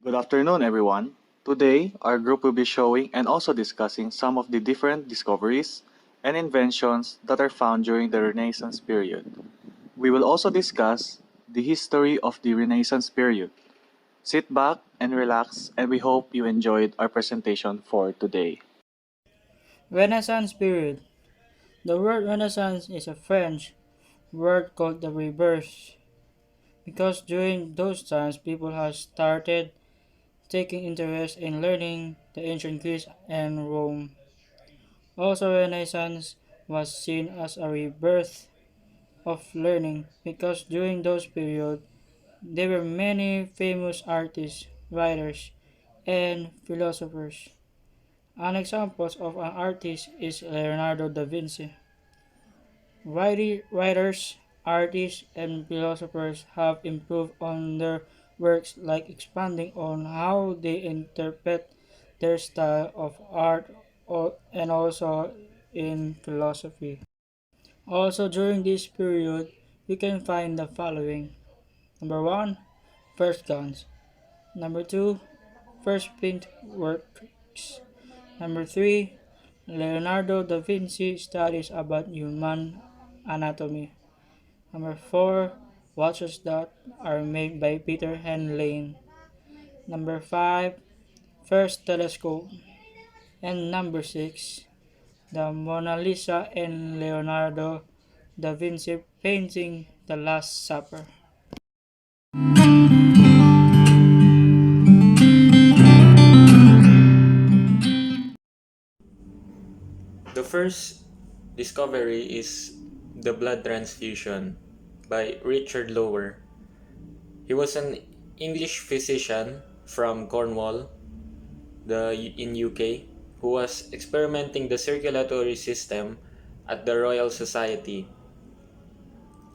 Good afternoon, everyone. Today, our group will be showing and also discussing some of the different discoveries and inventions that are found during the Renaissance period. We will also discuss the history of the Renaissance period. Sit back and relax, and we hope you enjoyed our presentation for today. Renaissance period. The word Renaissance is a French word called the rebirth because during those times people had started taking interest in learning the ancient Greece and Rome. Also Renaissance was seen as a rebirth of learning because during those period there were many famous artists, writers, and philosophers. An example of an artist is Leonardo da Vinci. Writers, artists, and philosophers have improved on their works, like expanding on how they interpret their style of art and also in philosophy. Also, during this period, you can find the following: number one, first guns; number two, first print works; number three, Leonardo da Vinci studies about human anatomy. Number 4, watches that are made by Peter Henley. Number 5, first telescope. And number 6, the Mona Lisa and Leonardo da Vinci painting The Last Supper. The first discovery is the blood transfusion by Richard Lower. He was an English physician from Cornwall, in UK, who was experimenting the circulatory system at the Royal Society.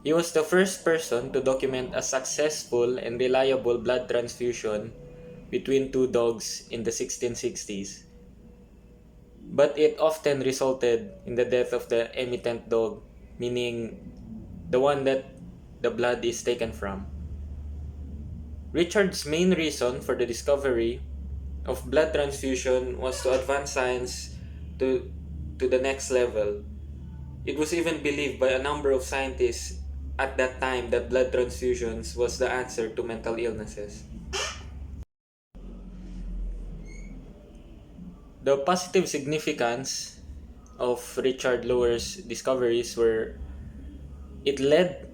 He was the first person to document a successful and reliable blood transfusion between two dogs in the 1660s. But it often resulted in the death of the emittent dog, meaning the one that the blood is taken from. Richard's main reason for the discovery of blood transfusion was to advance science to, to the next level. It was even believed by a number of scientists at that time that blood transfusions was the answer to mental illnesses. The positive significance of Richard Lower's discoveries were it led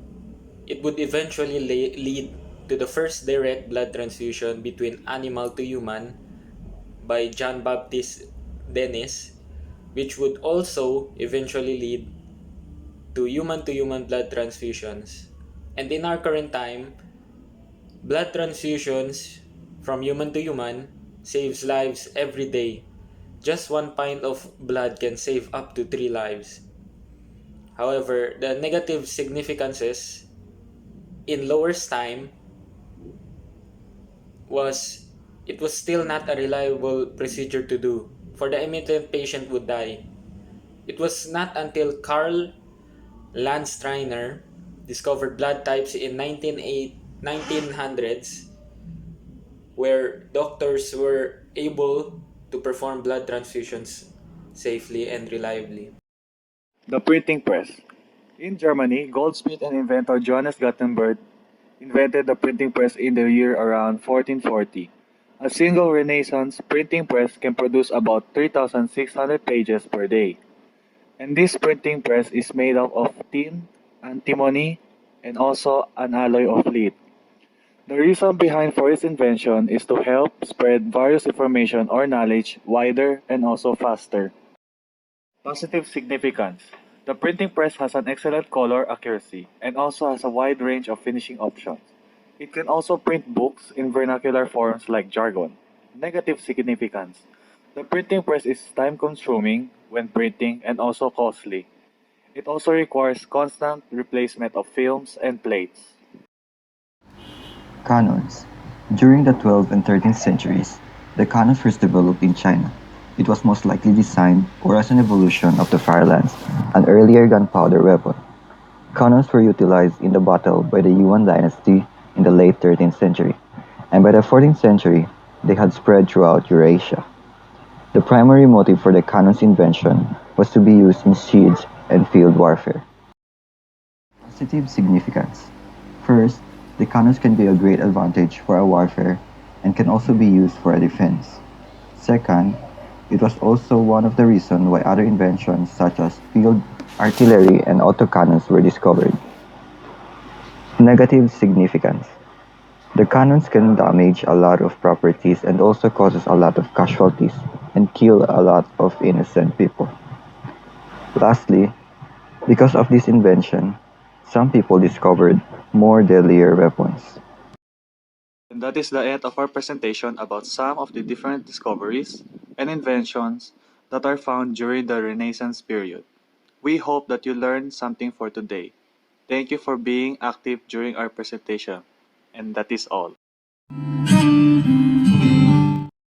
it would eventually lead to the first direct blood transfusion between animal to human by John Baptist Dennis, which would also eventually lead to human blood transfusions. And in our current time, blood transfusions from human to human saves lives every day. Just 1 pint of blood can save up to 3 lives. However, the negative significances in Lower's time was it was still not a reliable procedure to do, for the emittent patient would die. It was not until Karl Landsteiner discovered blood types in 1900s where doctors were able to perform blood transfusions safely and reliably. The printing press. In Germany, goldsmith and inventor Johannes Gutenberg invented the printing press in the year around 1440. A single Renaissance printing press can produce about 3,600 pages per day. And this printing press is made up of tin, antimony, and also an alloy of lead. The reason behind for its invention is to help spread various information or knowledge wider and also faster. Positive significance. The printing press has an excellent color accuracy and also has a wide range of finishing options. It can also print books in vernacular forms like jargon. Negative significance. The printing press is time consuming when printing and also costly. It also requires constant replacement of films and plates. Cannons. During the 12th and 13th centuries, the cannon first developed in China. It was most likely designed or as an evolution of the fire lance, an earlier gunpowder weapon. Cannons were utilized in the battle by the Yuan dynasty in the late 13th century, and by the 14th century, they had spread throughout Eurasia. The primary motive for the cannon's invention was to be used in siege and field warfare. Positive significance. First, the cannons can be a great advantage for a warfare and can also be used for a defense. Second, it was also one of the reasons why other inventions such as field artillery and autocannons were discovered. Negative significance. The cannons can damage a lot of properties and also causes a lot of casualties and kill a lot of innocent people. Lastly, because of this invention, some people discovered more deadlier weapons. And that is the end of our presentation about some of the different discoveries and inventions that are found during the Renaissance period. We hope that you learned something for today. Thank you for being active during our presentation. And that is all.